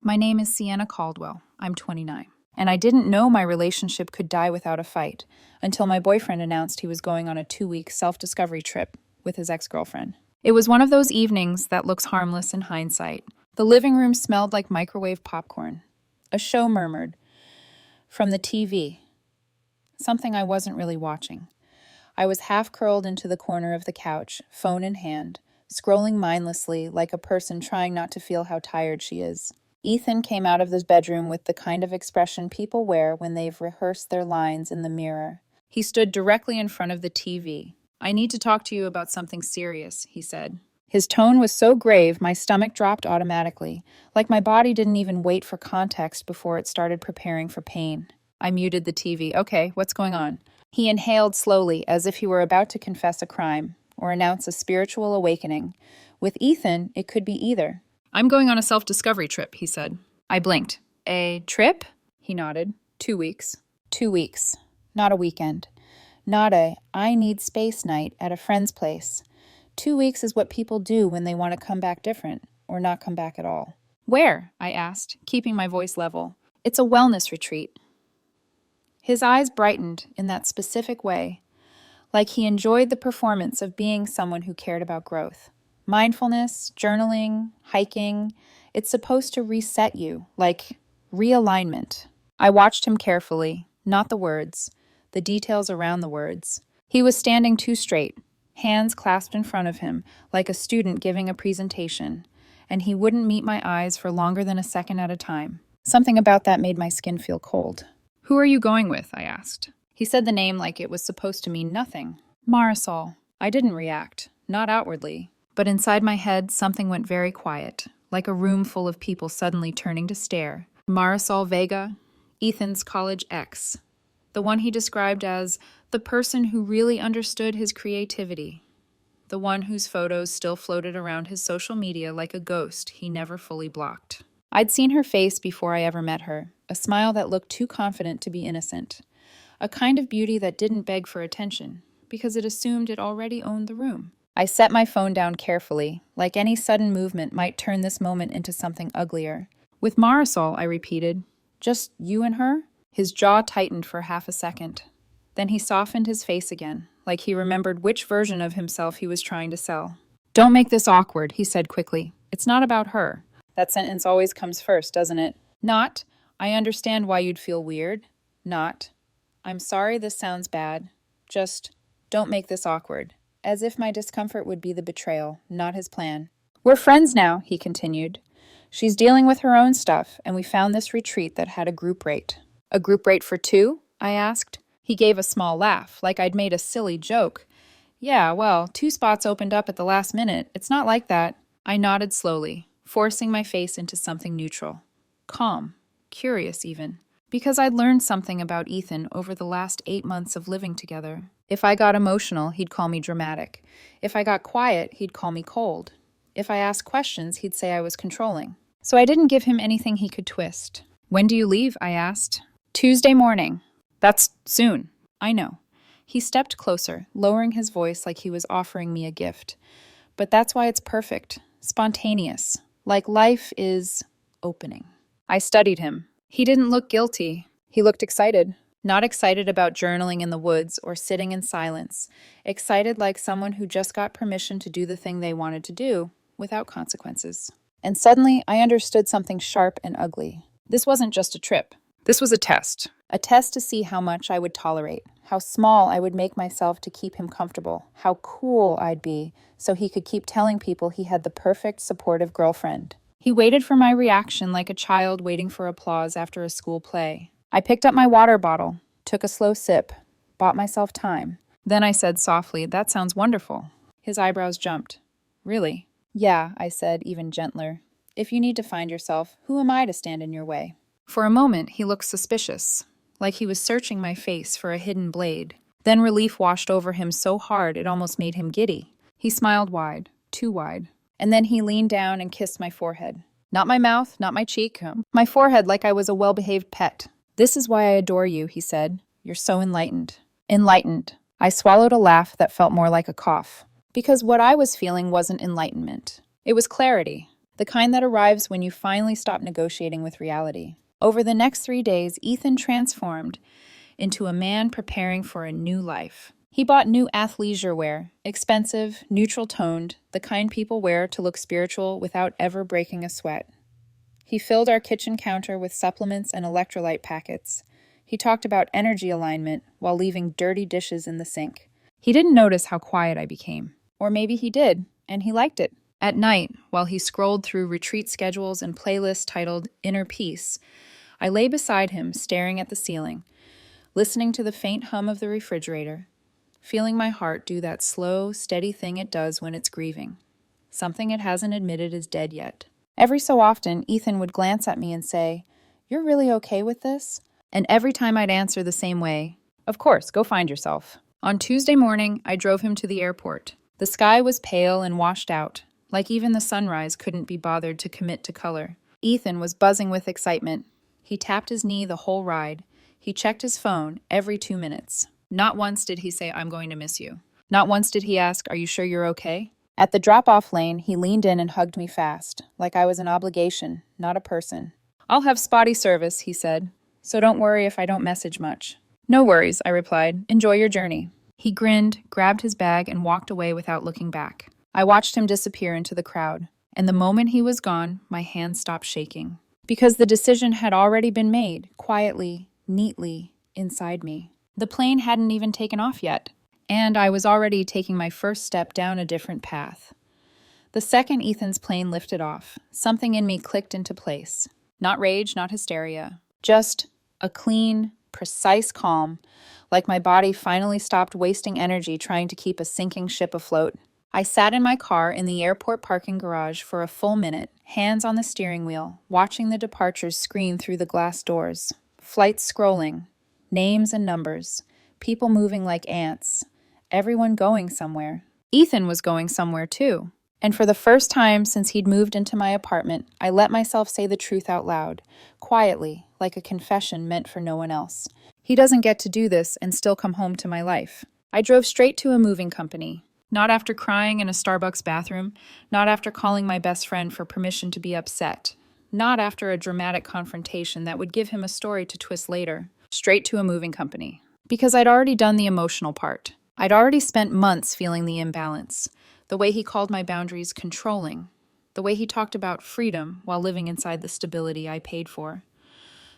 My name is Sienna Caldwell. I'm 29. And I didn't know my relationship could die without a fight until my boyfriend announced he was going on a 2-week self-discovery trip with his ex-girlfriend. It was one of those evenings that looks harmless in hindsight. The living room smelled like microwave popcorn. A show murmured from the TV, something I wasn't really watching. I was half curled into the corner of the couch, phone in hand, scrolling mindlessly like a person trying not to feel how tired she is. Ethan came out of the bedroom with the kind of expression people wear when they've rehearsed their lines in the mirror. He stood directly in front of the TV. "I need to talk to you about something serious," he said. His tone was so grave, my stomach dropped automatically, like my body didn't even wait for context before it started preparing for pain. I muted the TV. "Okay, what's going on?" He inhaled slowly, as if he were about to confess a crime or announce a spiritual awakening. With Ethan, it could be either. "I'm going on a self-discovery trip," he said. I blinked. "A trip?" He nodded. 2 weeks. 2 weeks. Not a weekend. Not a I need space night at a friend's place. 2 weeks is what people do when they want to come back different, or not come back at all. "Where?" I asked, keeping my voice level. "It's a wellness retreat." His eyes brightened in that specific way, like he enjoyed the performance of being someone who cared about growth. Mindfulness, journaling, hiking, it's supposed to reset you, like realignment. I watched him carefully, not the words, the details around the words. He was standing too straight, hands clasped in front of him, like a student giving a presentation, and he wouldn't meet my eyes for longer than a second at a time. Something about that made my skin feel cold. "Who are you going with?" I asked. He said the name like it was supposed to mean nothing. "Marisol." I didn't react, not outwardly, but inside my head something went very quiet, like a room full of people suddenly turning to stare. Marisol Vega, Ethan's college ex, the one he described as the person who really understood his creativity, the one whose photos still floated around his social media like a ghost he never fully blocked. I'd seen her face before I ever met her, a smile that looked too confident to be innocent, a kind of beauty that didn't beg for attention, because it assumed it already owned the room. I set my phone down carefully, like any sudden movement might turn this moment into something uglier. "With Marisol," I repeated. "Just you and her?" His jaw tightened for half a second. Then he softened his face again, like he remembered which version of himself he was trying to sell. "Don't make this awkward," he said quickly. "It's not about her." That sentence always comes first, doesn't it? Not, "I understand why you'd feel weird." Not, "I'm sorry this sounds bad." Just, "Don't make this awkward." As if my discomfort would be the betrayal, not his plan. "We're friends now," he continued. "She's dealing with her own stuff, and we found this retreat that had a group rate." "A group rate for 2?" I asked. He gave a small laugh, like I'd made a silly joke. "Yeah, well, 2 spots opened up at the last minute. It's not like that." I nodded slowly, forcing my face into something neutral. Calm, curious even. Because I'd learned something about Ethan over the last 8 months of living together. If I got emotional, he'd call me dramatic. If I got quiet, he'd call me cold. If I asked questions, he'd say I was controlling. So I didn't give him anything he could twist. "When do you leave?" I asked. "Tuesday morning." "That's soon." "I know." He stepped closer, lowering his voice like he was offering me a gift. "But that's why it's perfect. Spontaneous. Like life is opening." I studied him. He didn't look guilty. He looked excited. Not excited about journaling in the woods or sitting in silence. Excited like someone who just got permission to do the thing they wanted to do without consequences. And suddenly, I understood something sharp and ugly. This wasn't just a trip. This was a test. A test to see how much I would tolerate, how small I would make myself to keep him comfortable, how cool I'd be so he could keep telling people he had the perfect, supportive girlfriend. He waited for my reaction like a child waiting for applause after a school play. I picked up my water bottle, took a slow sip, bought myself time. Then I said softly, "That sounds wonderful." His eyebrows jumped. "Really?" "Yeah," I said, even gentler. "If you need to find yourself, who am I to stand in your way?" For a moment, he looked suspicious, like he was searching my face for a hidden blade. Then relief washed over him so hard it almost made him giddy. He smiled wide, too wide. And then he leaned down and kissed my forehead. Not my mouth, not my cheek, my forehead like I was a well-behaved pet. "This is why I adore you," he said. "You're so enlightened." Enlightened. I swallowed a laugh that felt more like a cough. Because what I was feeling wasn't enlightenment. It was clarity. The kind that arrives when you finally stop negotiating with reality. Over the next 3 days, Ethan transformed into a man preparing for a new life. He bought new athleisure wear, expensive, neutral-toned, the kind people wear to look spiritual without ever breaking a sweat. He filled our kitchen counter with supplements and electrolyte packets. He talked about energy alignment while leaving dirty dishes in the sink. He didn't notice how quiet I became. Or maybe he did, and he liked it. At night, while he scrolled through retreat schedules and playlists titled Inner Peace, I lay beside him, staring at the ceiling, listening to the faint hum of the refrigerator, feeling my heart do that slow, steady thing it does when it's grieving, something it hasn't admitted is dead yet. Every so often, Ethan would glance at me and say, "You're really okay with this?" And every time I'd answer the same way, "Of course, go find yourself." On Tuesday morning, I drove him to the airport. The sky was pale and washed out, like even the sunrise couldn't be bothered to commit to color. Ethan was buzzing with excitement. He tapped his knee the whole ride. He checked his phone every 2 minutes. Not once did he say, "I'm going to miss you." Not once did he ask, "Are you sure you're okay?" At the drop-off lane, he leaned in and hugged me fast, like I was an obligation, not a person. "I'll have spotty service," he said, "so don't worry if I don't message much." "No worries," I replied. "Enjoy your journey." He grinned, grabbed his bag, and walked away without looking back. I watched him disappear into the crowd, and the moment he was gone, my hands stopped shaking. Because the decision had already been made, quietly, neatly, inside me. The plane hadn't even taken off yet, and I was already taking my first step down a different path. The second Ethan's plane lifted off, something in me clicked into place. Not rage, not hysteria. Just a clean, precise calm, like my body finally stopped wasting energy trying to keep a sinking ship afloat. I sat in my car in the airport parking garage for a full minute, hands on the steering wheel, watching the departures screen through the glass doors. Flights scrolling, names and numbers, people moving like ants, everyone going somewhere. Ethan was going somewhere too. And for the first time since he'd moved into my apartment, I let myself say the truth out loud, quietly, like a confession meant for no one else. He doesn't get to do this and still come home to my life. I drove straight to a moving company. Not after crying in a Starbucks bathroom, not after calling my best friend for permission to be upset, not after a dramatic confrontation that would give him a story to twist later. Straight to a moving company. Because I'd already done the emotional part. I'd already spent months feeling the imbalance. The way he called my boundaries controlling. The way he talked about freedom while living inside the stability I paid for.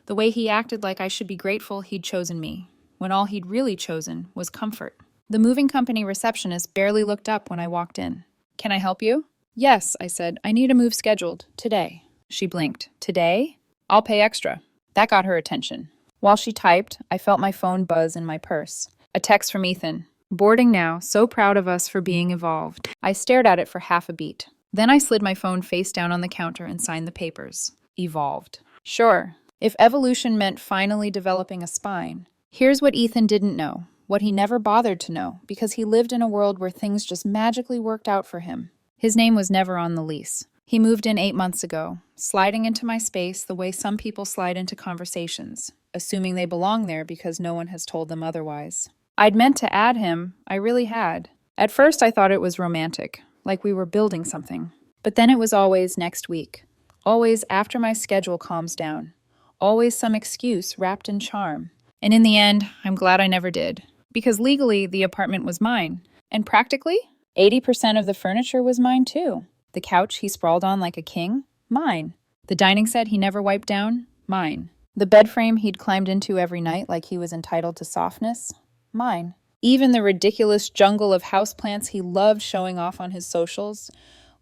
The way he acted like I should be grateful he'd chosen me, when all he'd really chosen was comfort. The moving company receptionist barely looked up when I walked in. "Can I help you?" "Yes," I said. "I need a move scheduled. Today." She blinked. "Today? I'll pay extra." That got her attention. While she typed, I felt my phone buzz in my purse. A text from Ethan. "Boarding now, so proud of us for being evolved." I stared at it for half a beat. Then I slid my phone face down on the counter and signed the papers. Evolved. Sure, if evolution meant finally developing a spine. Here's what Ethan didn't know. What he never bothered to know, because he lived in a world where things just magically worked out for him. His name was never on the lease. He moved in 8 months ago, sliding into my space the way some people slide into conversations, assuming they belong there because no one has told them otherwise. I'd meant to add him, I really had. At first I thought it was romantic, like we were building something. But then it was always next week. Always after my schedule calms down. Always some excuse wrapped in charm. And in the end, I'm glad I never did. Because legally, the apartment was mine. And practically, 80% of the furniture was mine too. The couch he sprawled on like a king? Mine. The dining set he never wiped down? Mine. The bed frame he'd climbed into every night like he was entitled to softness? Mine. Even the ridiculous jungle of houseplants he loved showing off on his socials?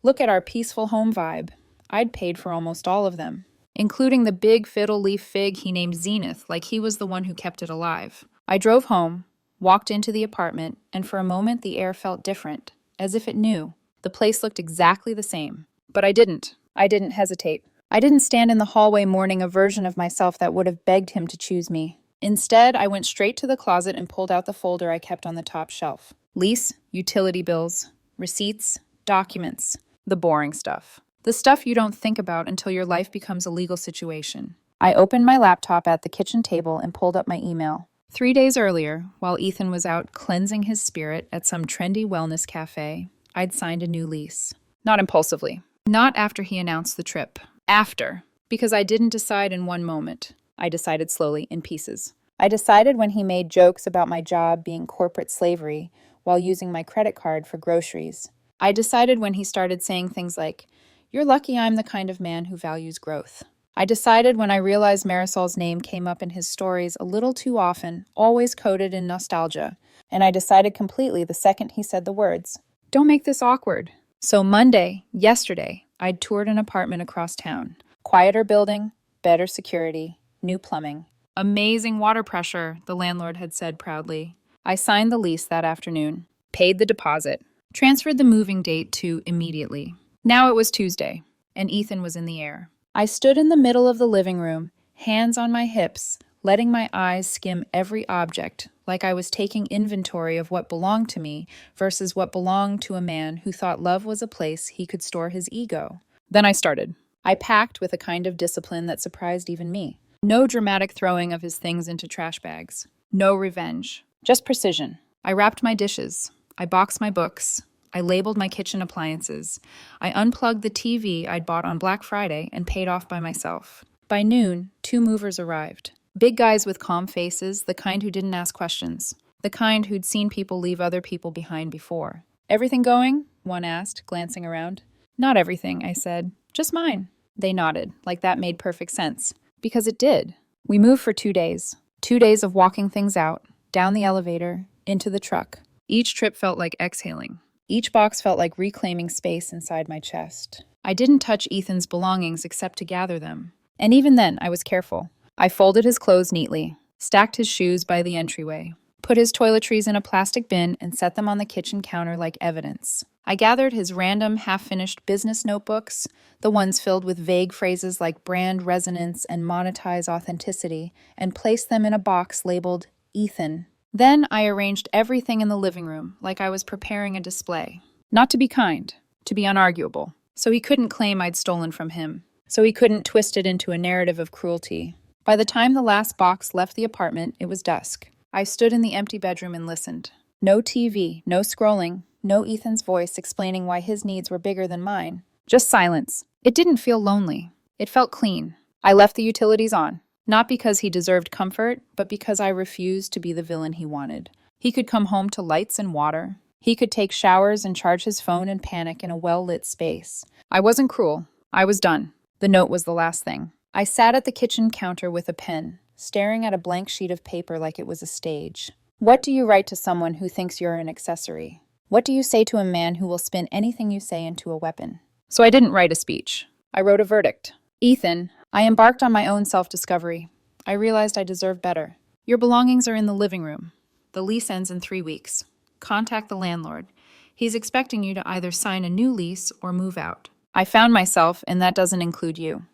Look at our peaceful home vibe. I'd paid for almost all of them. Including the big fiddle leaf fig he named Zenith, like he was the one who kept it alive. I drove home, walked into the apartment, and for a moment the air felt different, as if it knew. The place looked exactly the same. But I didn't. I didn't hesitate. I didn't stand in the hallway mourning a version of myself that would have begged him to choose me. Instead, I went straight to the closet and pulled out the folder I kept on the top shelf. Lease, utility bills, receipts, documents, the boring stuff. The stuff you don't think about until your life becomes a legal situation. I opened my laptop at the kitchen table and pulled up my email. 3 days earlier, while Ethan was out cleansing his spirit at some trendy wellness cafe, I'd signed a new lease. Not impulsively. Not after he announced the trip. After. Because I didn't decide in one moment. I decided slowly, in pieces. I decided when he made jokes about my job being corporate slavery while using my credit card for groceries. I decided when he started saying things like, "You're lucky I'm the kind of man who values growth." I decided when I realized Marisol's name came up in his stories a little too often, always coded in nostalgia. And I decided completely the second he said the words, "Don't make this awkward." So Monday, yesterday, I'd toured an apartment across town. Quieter building, better security, new plumbing. Amazing water pressure, the landlord had said proudly. I signed the lease that afternoon, paid the deposit, transferred the moving date to immediately. Now it was Tuesday, and Ethan was in the air. I stood in the middle of the living room, hands on my hips, letting my eyes skim every object, like I was taking inventory of what belonged to me versus what belonged to a man who thought love was a place he could store his ego. Then I started. I packed with a kind of discipline that surprised even me. No dramatic throwing of his things into trash bags. No revenge. Just precision. I wrapped my dishes. I boxed my books. I labeled my kitchen appliances. I unplugged the TV I'd bought on Black Friday and paid off by myself. By noon, 2 movers arrived. Big guys with calm faces, the kind who didn't ask questions. The kind who'd seen people leave other people behind before. "Everything going?" one asked, glancing around. "Not everything," I said. "Just mine." They nodded, like that made perfect sense. Because it did. We moved for 2 days. 2 days of walking things out, down the elevator, into the truck. Each trip felt like exhaling. Each box felt like reclaiming space inside my chest. I didn't touch Ethan's belongings except to gather them. And even then, I was careful. I folded his clothes neatly, stacked his shoes by the entryway, put his toiletries in a plastic bin, and set them on the kitchen counter like evidence. I gathered his random, half-finished business notebooks, the ones filled with vague phrases like brand resonance and monetize authenticity, and placed them in a box labeled Ethan. Then I arranged everything in the living room like I was preparing a display. Not to be kind, to be unarguable. So he couldn't claim I'd stolen from him. So he couldn't twist it into a narrative of cruelty. By the time the last box left the apartment, it was dusk. I stood in the empty bedroom and listened. No TV, no scrolling, no Ethan's voice explaining why his needs were bigger than mine. Just silence. It didn't feel lonely. It felt clean. I left the utilities on. Not because he deserved comfort, but because I refused to be the villain he wanted. He could come home to lights and water. He could take showers and charge his phone and panic in a well-lit space. I wasn't cruel. I was done. The note was the last thing. I sat at the kitchen counter with a pen, staring at a blank sheet of paper like it was a stage. What do you write to someone who thinks you're an accessory? What do you say to a man who will spin anything you say into a weapon? So I didn't write a speech. I wrote a verdict. Ethan, I embarked on my own self-discovery. I realized I deserved better. Your belongings are in the living room. The lease ends in 3 weeks. Contact the landlord. He's expecting you to either sign a new lease or move out. I found myself, and that doesn't include you.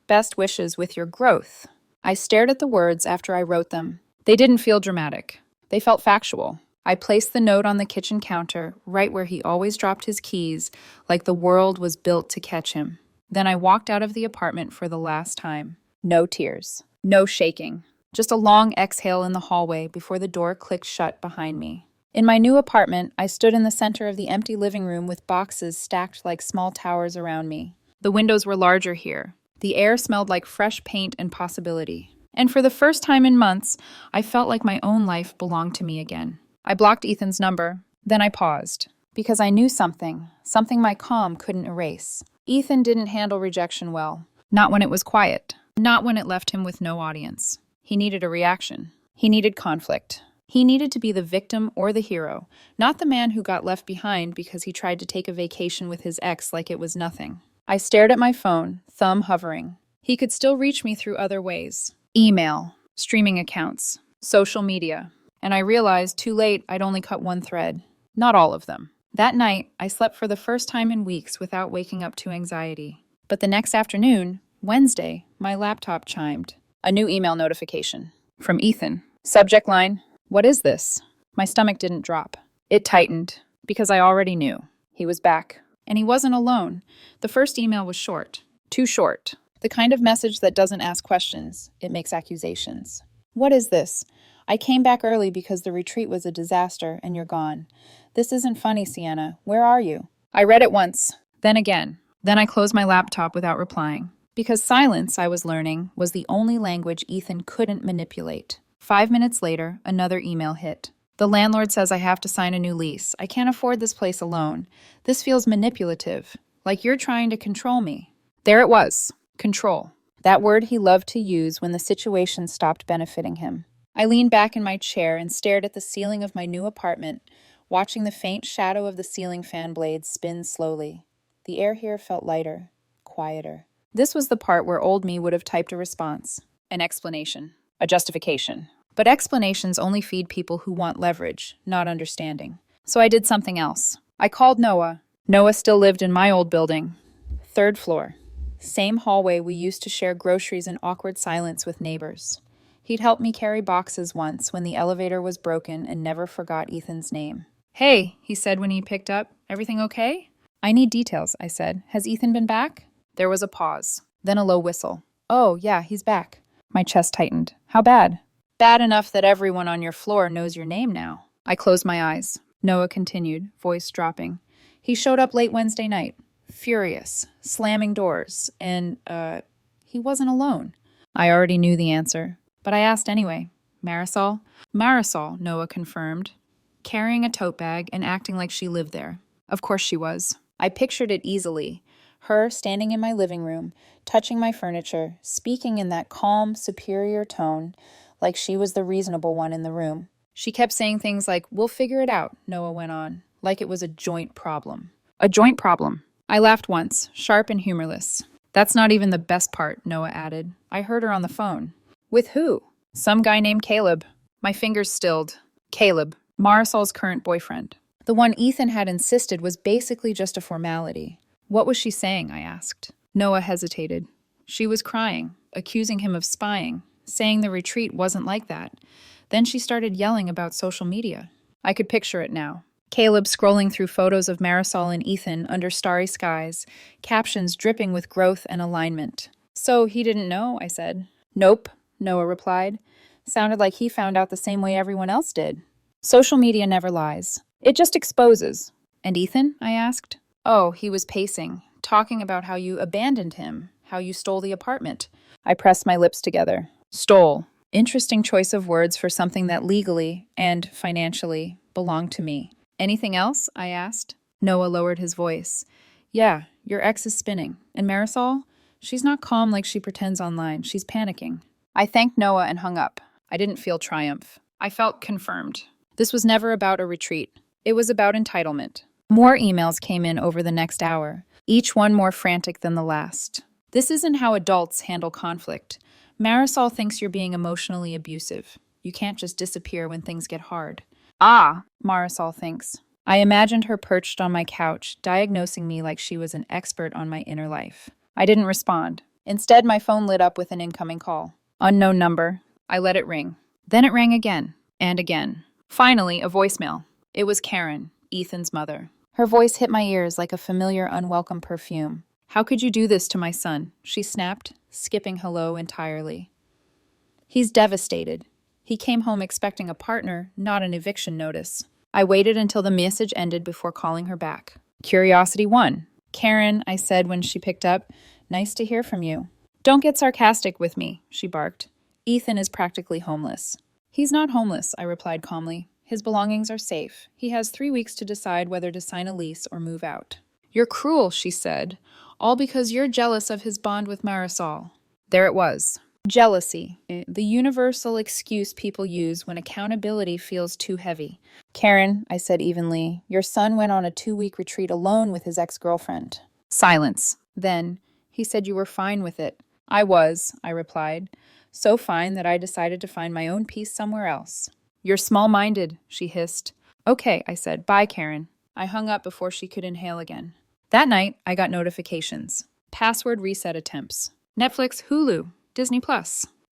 Best wishes with your growth. I stared at the words after I wrote them. They didn't feel dramatic. They felt factual. I placed the note on the kitchen counter, right where he always dropped his keys, like the world was built to catch him. Then I walked out of the apartment for the last time. No tears. No shaking. Just a long exhale in the hallway before the door clicked shut behind me. In my new apartment, I stood in the center of the empty living room with boxes stacked like small towers around me. The windows were larger here. The air smelled like fresh paint and possibility. And for the first time in months, I felt like my own life belonged to me again. I blocked Ethan's number. Then I paused. Because I knew something my calm couldn't erase. Ethan didn't handle rejection well. Not when it was quiet. Not when it left him with no audience. He needed a reaction. He needed conflict. He needed to be the victim or the hero, not the man who got left behind because he tried to take a vacation with his ex like it was nothing. I stared at my phone, thumb hovering. He could still reach me through other ways. Email, streaming accounts, social media. And I realized too late I'd only cut one thread. Not all of them. That night, I slept for the first time in weeks without waking up to anxiety. But the next afternoon, Wednesday, my laptop chimed. A new email notification. From Ethan. Subject line, "What is this?" My stomach didn't drop. It tightened, because I already knew. He was back. And he wasn't alone. The first email was short. Too short. The kind of message that doesn't ask questions. It makes accusations. "What is this? I came back early because the retreat was a disaster and you're gone. This isn't funny, Sienna. Where are you?" I read it once. Then again. Then I closed my laptop without replying. Because silence, I was learning, was the only language Ethan couldn't manipulate. 5 minutes later, another email hit. The landlord says I have to sign a new lease. I can't afford this place alone. This feels manipulative, like you're trying to control me. There it was, control. That word he loved to use when the situation stopped benefiting him. I leaned back in my chair and stared at the ceiling of my new apartment, watching the faint shadow of the ceiling fan blades spin slowly. The air here felt lighter, quieter. This was the part where old me would have typed a response, an explanation, a justification. But explanations only feed people who want leverage, not understanding. So I did something else. I called Noah. Noah still lived in my old building. 3rd floor. Same hallway we used to share groceries in awkward silence with neighbors. He'd helped me carry boxes once when the elevator was broken and never forgot Ethan's name. "Hey," he said when he picked up. "Everything okay?" "I need details," I said. "Has Ethan been back?" There was a pause, then a low whistle. "Oh, yeah, he's back." My chest tightened. "How bad?" "Bad enough that everyone on your floor knows your name now." I closed my eyes. Noah continued, voice dropping. "He showed up late Wednesday night, furious, slamming doors, and, he wasn't alone." I already knew the answer, but I asked anyway. "Marisol?" "Marisol," Noah confirmed, carrying a tote bag and acting like she lived there. Of course she was. I pictured it easily. Her standing in my living room, touching my furniture, speaking in that calm, superior tone, like she was the reasonable one in the room. She kept saying things like, "We'll figure it out," Noah went on, like it was a joint problem. A joint problem. I laughed once, sharp and humorless. "That's not even the best part," Noah added. "I heard her on the phone." "With who?" "Some guy named Caleb." My fingers stilled. Caleb, Marisol's current boyfriend. The one Ethan had insisted was basically just a formality. "What was she saying?" I asked. Noah hesitated. She was crying, accusing him of spying, saying the retreat wasn't like that. Then she started yelling about social media. I could picture it now. Caleb scrolling through photos of Marisol and Ethan under starry skies, captions dripping with growth and alignment. "So he didn't know?" I said. "Nope," Noah replied. Sounded like he found out the same way everyone else did. Social media never lies. It just exposes. "And Ethan?" I asked. "Oh, he was pacing, talking about how you abandoned him, how you stole the apartment." I pressed my lips together. Stole. Interesting choice of words for something that legally and financially belonged to me. "Anything else?" I asked. Noah lowered his voice. "Yeah, your ex is spinning. And Marisol? She's not calm like she pretends online. She's panicking." I thanked Noah and hung up. I didn't feel triumph. I felt confirmed. This was never about a retreat. It was about entitlement. More emails came in over the next hour, each one more frantic than the last. "This isn't how adults handle conflict. Marisol thinks you're being emotionally abusive. You can't just disappear when things get hard." "Ah," Marisol thinks. I imagined her perched on my couch, diagnosing me like she was an expert on my inner life. I didn't respond. Instead, my phone lit up with an incoming call. Unknown number. I let it ring. Then it rang again, and again. Finally, a voicemail. It was Karen, Ethan's mother. Her voice hit my ears like a familiar, unwelcome perfume. "How could you do this to my son?" she snapped, skipping hello entirely. "He's devastated. He came home expecting a partner, not an eviction notice." I waited until the message ended before calling her back. Curiosity won. "Karen," I said when she picked up, "nice to hear from you." "Don't get sarcastic with me," she barked. "Ethan is practically homeless." "He's not homeless," I replied calmly. "His belongings are safe. He has 3 weeks to decide whether to sign a lease or move out." "You're cruel," she said, "all because you're jealous of his bond with Marisol." There it was. Jealousy, the universal excuse people use when accountability feels too heavy. "Karen," I said evenly, "your son went on a 2-week retreat alone with his ex-girlfriend." Silence. Then, "He said you were fine with it." "I was," I replied. "So fine that I decided to find my own peace somewhere else." "You're small-minded," she hissed. "Okay," I said. "Bye, Karen." I hung up before she could inhale again. That night, I got notifications. Password reset attempts. Netflix, Hulu, Disney+.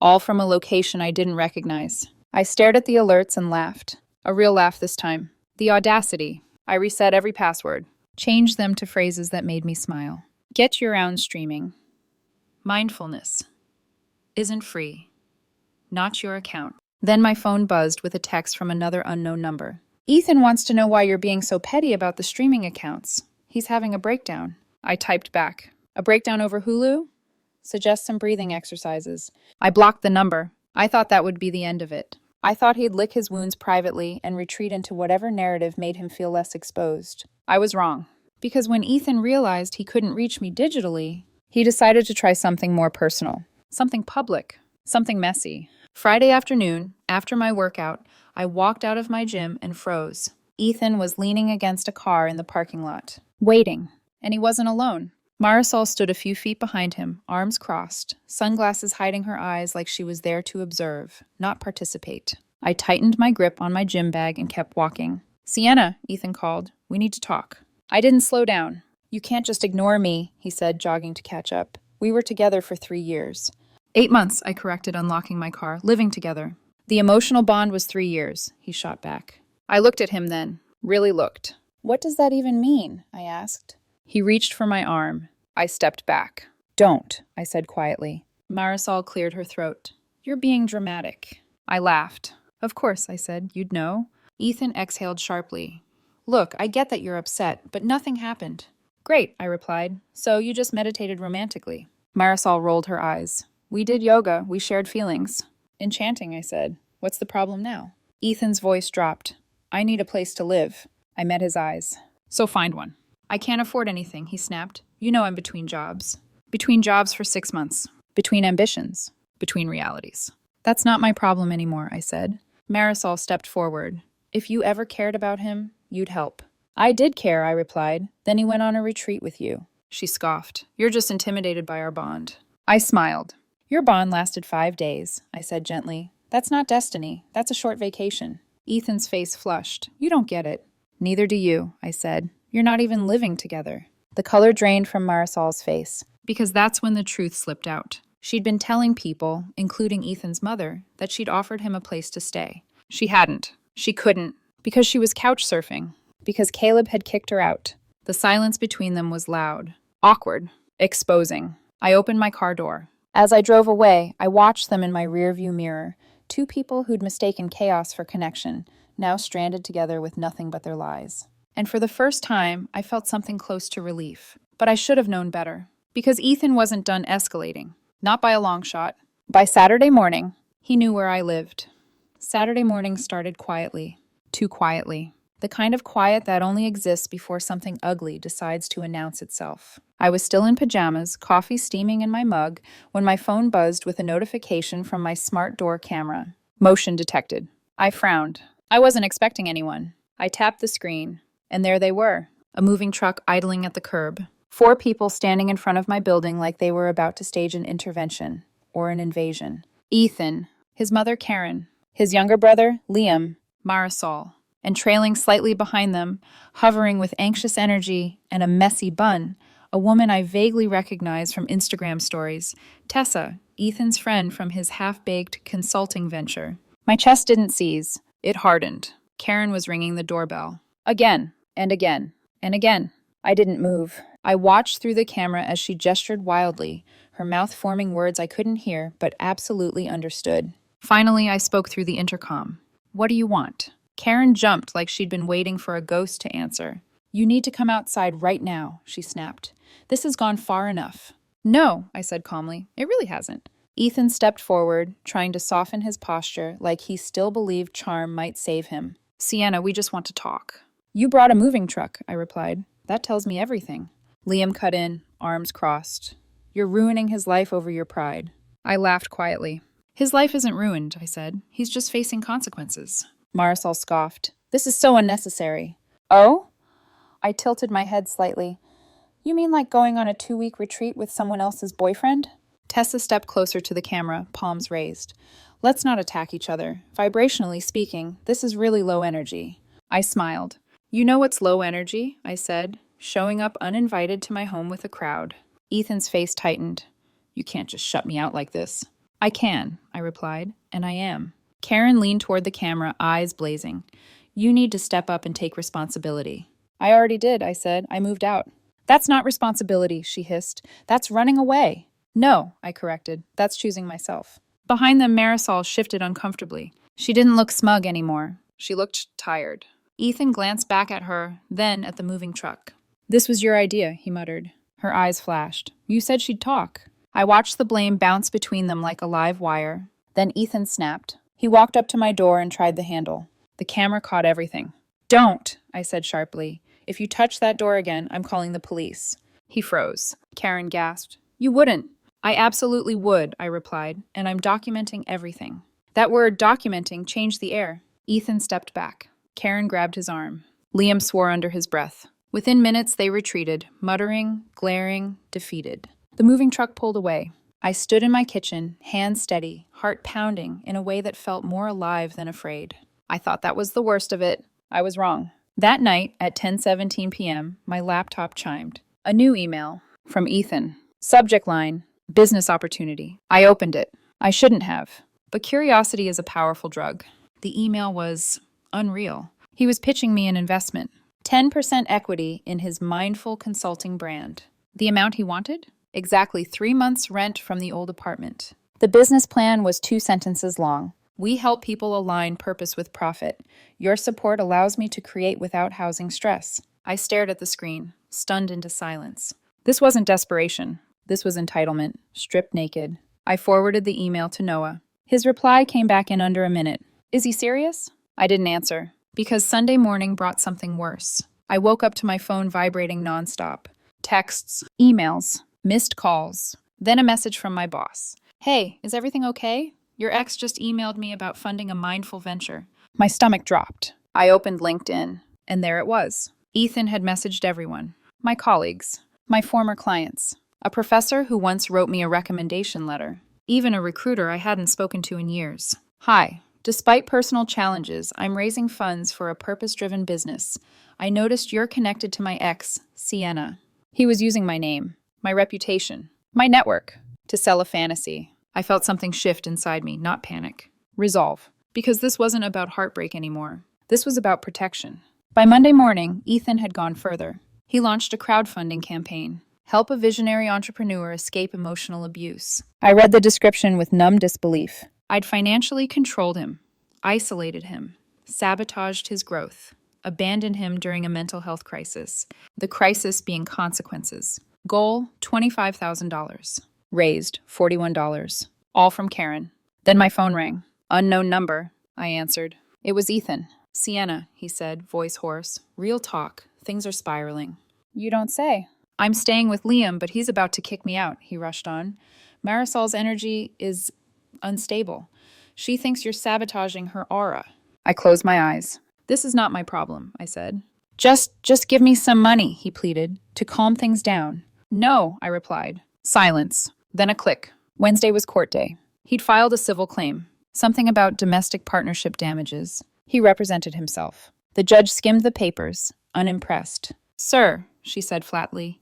All from a location I didn't recognize. I stared at the alerts and laughed. A real laugh this time. The audacity. I reset every password. Changed them to phrases that made me smile. Get your own streaming. Mindfulness. Isn't free. Not your account. Then my phone buzzed with a text from another unknown number. "Ethan wants to know why you're being so petty about the streaming accounts. He's having a breakdown." I typed back. A breakdown over Hulu? Suggest some breathing exercises. I blocked the number. I thought that would be the end of it. I thought he'd lick his wounds privately and retreat into whatever narrative made him feel less exposed. I was wrong. Because when Ethan realized he couldn't reach me digitally, he decided to try something more personal. Something public. Something messy. Friday afternoon, after my workout, I walked out of my gym and froze. Ethan was leaning against a car in the parking lot, waiting. And he wasn't alone. Marisol stood a few feet behind him, arms crossed, sunglasses hiding her eyes like she was there to observe, not participate. I tightened my grip on my gym bag and kept walking. Sienna, Ethan called. We need to talk. I didn't slow down. You can't just ignore me, he said, jogging to catch up. We were together for 3 years. 8 months, I corrected, unlocking my car, living together. The emotional bond was 3 years, he shot back. I looked at him then, really looked. What does that even mean? I asked. He reached for my arm. I stepped back. Don't, I said quietly. Marisol cleared her throat. You're being dramatic. I laughed. Of course, I said. You'd know. Ethan exhaled sharply. Look, I get that you're upset, but nothing happened. Great, I replied. So you just meditated romantically. Marisol rolled her eyes. We did yoga. We shared feelings. Enchanting, I said. What's the problem now? Ethan's voice dropped. I need a place to live. I met his eyes. So find one. I can't afford anything, he snapped. You know I'm between jobs. Between jobs for 6 months. Between ambitions. Between realities. That's not my problem anymore, I said. Marisol stepped forward. If you ever cared about him, you'd help. I did care, I replied. Then he went on a retreat with you. She scoffed. You're just intimidated by our bond. I smiled. Your bond lasted 5 days, I said gently. That's not destiny. That's a short vacation. Ethan's face flushed. You don't get it. Neither do you, I said. You're not even living together. The color drained from Marisol's face, because that's when the truth slipped out. She'd been telling people, including Ethan's mother, that she'd offered him a place to stay. She hadn't. She couldn't. Because she was couch surfing. Because Caleb had kicked her out. The silence between them was loud. Awkward. Exposing. I opened my car door. As I drove away, I watched them in my rearview mirror. 2 people who'd mistaken chaos for connection, now stranded together with nothing but their lies. And for the first time, I felt something close to relief. But I should have known better. Because Ethan wasn't done escalating. Not by a long shot. By Saturday morning, he knew where I lived. Saturday morning started quietly. Too quietly. The kind of quiet that only exists before something ugly decides to announce itself. I was still in pajamas, coffee steaming in my mug, when my phone buzzed with a notification from my smart door camera. Motion detected. I frowned. I wasn't expecting anyone. I tapped the screen. And there they were, a moving truck idling at the curb. 4 people standing in front of my building like they were about to stage an intervention, or an invasion. Ethan, his mother Karen, his younger brother Liam, Marisol, and trailing slightly behind them, hovering with anxious energy and a messy bun, a woman I vaguely recognized from Instagram stories, Tessa, Ethan's friend from his half-baked consulting venture. My chest didn't seize. It hardened. Karen was ringing the doorbell. Again, and again, and again. I didn't move. I watched through the camera as she gestured wildly, her mouth forming words I couldn't hear but absolutely understood. Finally, I spoke through the intercom. What do you want? Karen jumped like she'd been waiting for a ghost to answer. You need to come outside right now, she snapped. This has gone far enough. No, I said calmly. It really hasn't. Ethan stepped forward, trying to soften his posture like he still believed charm might save him. Sienna, we just want to talk. You brought a moving truck, I replied. That tells me everything. Liam cut in, arms crossed. You're ruining his life over your pride. I laughed quietly. His life isn't ruined, I said. He's just facing consequences. Marisol scoffed. This is so unnecessary. Oh? I tilted my head slightly. You mean like going on a 2-week retreat with someone else's boyfriend? Tessa stepped closer to the camera, palms raised. Let's not attack each other. Vibrationally speaking, this is really low energy. I smiled. You know what's low energy, I said, showing up uninvited to my home with a crowd. Ethan's face tightened. You can't just shut me out like this. I can, I replied, and I am. Karen leaned toward the camera, eyes blazing. You need to step up and take responsibility. I already did, I said. I moved out. That's not responsibility, she hissed. That's running away. No, I corrected. That's choosing myself. Behind them, Marisol shifted uncomfortably. She didn't look smug anymore. She looked tired. Ethan glanced back at her, then at the moving truck. This was your idea, he muttered. Her eyes flashed. You said she'd talk. I watched the blame bounce between them like a live wire. Then Ethan snapped. He walked up to my door and tried the handle. The camera caught everything. Don't, I said sharply. If you touch that door again, I'm calling the police. He froze. Karen gasped. You wouldn't. I absolutely would, I replied, and I'm documenting everything. That word, documenting, changed the air. Ethan stepped back. Karen grabbed his arm. Liam swore under his breath. Within minutes, they retreated, muttering, glaring, defeated. The moving truck pulled away. I stood in my kitchen, hands steady, heart pounding in a way that felt more alive than afraid. I thought that was the worst of it. I was wrong. That night, at 10:17 p.m., my laptop chimed. A new email from Ethan. Subject line, business opportunity. I opened it. I shouldn't have. But curiosity is a powerful drug. The email was unreal. He was pitching me an investment. 10% equity in his mindful consulting brand. The amount he wanted? Exactly 3 months' rent from the old apartment. The business plan was 2 sentences long. We help people align purpose with profit. Your support allows me to create without housing stress. I stared at the screen, stunned into silence. This wasn't desperation. This was entitlement, stripped naked. I forwarded the email to Noah. His reply came back in under a minute. Is he serious? I didn't answer, because Sunday morning brought something worse. I woke up to my phone vibrating nonstop. Texts, emails, missed calls, then a message from my boss. Hey, is everything okay? Your ex just emailed me about funding a mindful venture. My stomach dropped. I opened LinkedIn, and there it was. Ethan had messaged everyone. My colleagues, my former clients, a professor who once wrote me a recommendation letter, even a recruiter I hadn't spoken to in years. Hi, despite personal challenges, I'm raising funds for a purpose-driven business. I noticed you're connected to my ex, Sienna. He was using my name, my reputation, my network, to sell a fantasy. I felt something shift inside me, not panic. Resolve. Because this wasn't about heartbreak anymore. This was about protection. By Monday morning, Ethan had gone further. He launched a crowdfunding campaign. Help a visionary entrepreneur escape emotional abuse. I read the description with numb disbelief. I'd financially controlled him, isolated him, sabotaged his growth, abandoned him during a mental health crisis, the crisis being consequences. Goal, $25,000. Raised, $41. All from Karen. Then my phone rang. Unknown number, I answered. It was Ethan. Sienna, he said, voice hoarse. Real talk. Things are spiraling. You don't say. I'm staying with Liam, but he's about to kick me out, he rushed on. Marisol's energy is unstable. She thinks you're sabotaging her aura. I closed my eyes. This is not my problem, I said. Just give me some money, he pleaded, to calm things down. No, I replied. Silence. Then a click. Wednesday was court day. He'd filed a civil claim. Something about domestic partnership damages. He represented himself. The judge skimmed the papers, unimpressed. Sir, she said flatly,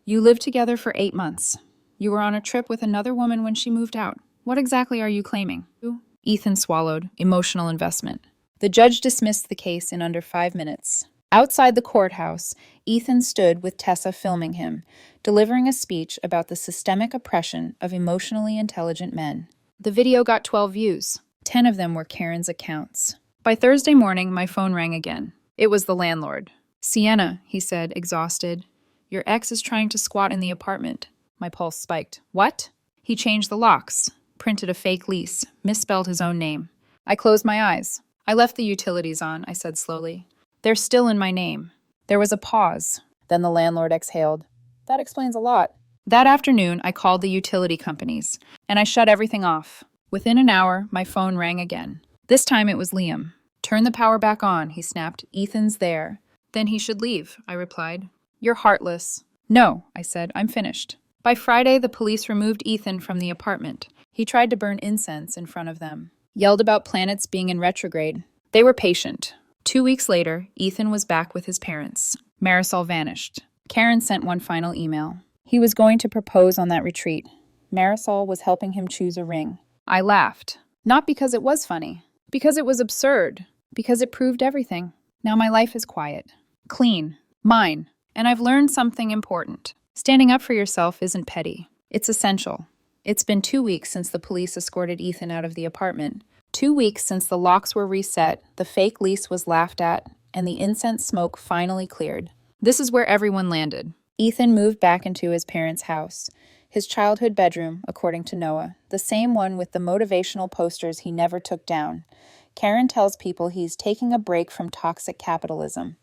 you lived together for 8 months. You were on a trip with another woman when she moved out. What exactly are you claiming? Ethan swallowed. Emotional investment. The judge dismissed the case in under 5 minutes. Outside the courthouse, Ethan stood with Tessa filming him, delivering a speech about the systemic oppression of emotionally intelligent men. The video got 12 views. 10 of them were Karen's accounts. By Thursday morning, my phone rang again. It was the landlord. Sienna, he said, exhausted. Your ex is trying to squat in the apartment. My pulse spiked. What? He changed the locks, printed a fake lease, misspelled his own name. I closed my eyes. I left the utilities on, I said slowly. They're still in my name. There was a pause. Then the landlord exhaled. That explains a lot. That afternoon, I called the utility companies, and I shut everything off. Within an hour, my phone rang again. This time it was Liam. Turn the power back on, he snapped. Ethan's there. Then he should leave, I replied. You're heartless. No, I said, I'm finished. By Friday, the police removed Ethan from the apartment. He tried to burn incense in front of them. Yelled about planets being in retrograde. They were patient. 2 weeks later, Ethan was back with his parents. Marisol vanished. Karen sent one final email. He was going to propose on that retreat. Marisol was helping him choose a ring. I laughed. Not because it was funny. Because it was absurd. Because it proved everything. Now my life is quiet. Clean. Mine. And I've learned something important. Standing up for yourself isn't petty. It's essential. It's been 2 weeks since the police escorted Ethan out of the apartment. 2 weeks since the locks were reset, the fake lease was laughed at, and the incense smoke finally cleared. This is where everyone landed. Ethan moved back into his parents' house, his childhood bedroom, according to Noah, the same one with the motivational posters he never took down. Karen tells people he's taking a break from toxic capitalism.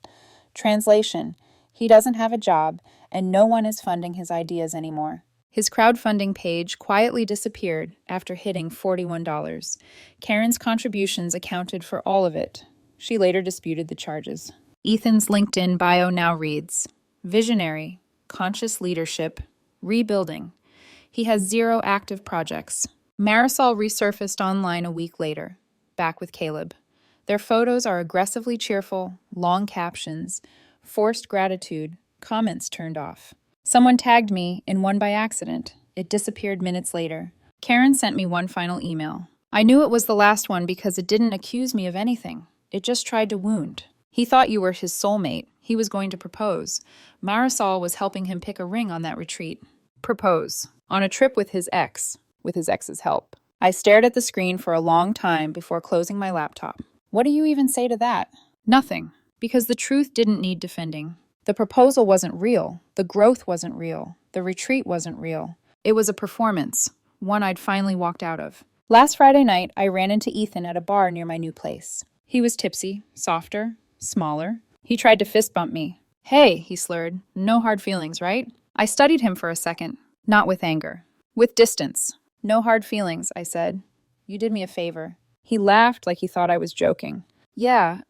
Translation: he doesn't have a job, and no one is funding his ideas anymore. His crowdfunding page quietly disappeared after hitting $41. Karen's contributions accounted for all of it. She later disputed the charges. Ethan's LinkedIn bio now reads, visionary, conscious leadership, rebuilding. He has 0 active projects. Marisol resurfaced online a week later, back with Caleb. Their photos are aggressively cheerful, long captions, forced gratitude, comments turned off. Someone tagged me in one by accident. It disappeared minutes later. Karen sent me one final email. I knew it was the last one because it didn't accuse me of anything. It just tried to wound. He thought you were his soulmate. He was going to propose. Marisol was helping him pick a ring on that retreat. Propose. On a trip with his ex, with his ex's help. I stared at the screen for a long time before closing my laptop. What do you even say to that? Nothing, because the truth didn't need defending. The proposal wasn't real. The growth wasn't real. The retreat wasn't real. It was a performance, one I'd finally walked out of. Last Friday night, I ran into Ethan at a bar near my new place. He was tipsy, softer, smaller. He tried to fist bump me. Hey, he slurred. No hard feelings, right? I studied him for a second. Not with anger. With distance. No hard feelings, I said. You did me a favor. He laughed like he thought I was joking. Yeah,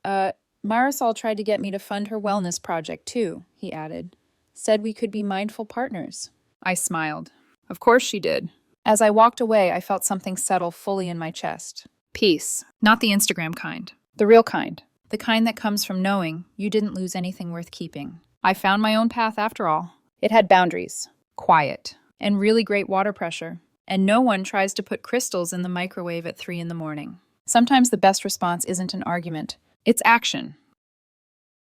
Marisol tried to get me to fund her wellness project too, he added. Said we could be mindful partners. I smiled. Of course she did. As I walked away, I felt something settle fully in my chest. Peace. Not the Instagram kind. The real kind. The kind that comes from knowing you didn't lose anything worth keeping. I found my own path after all. It had boundaries. Quiet. And really great water pressure. And no one tries to put crystals in the microwave at 3 in the morning. Sometimes the best response isn't an argument. It's action.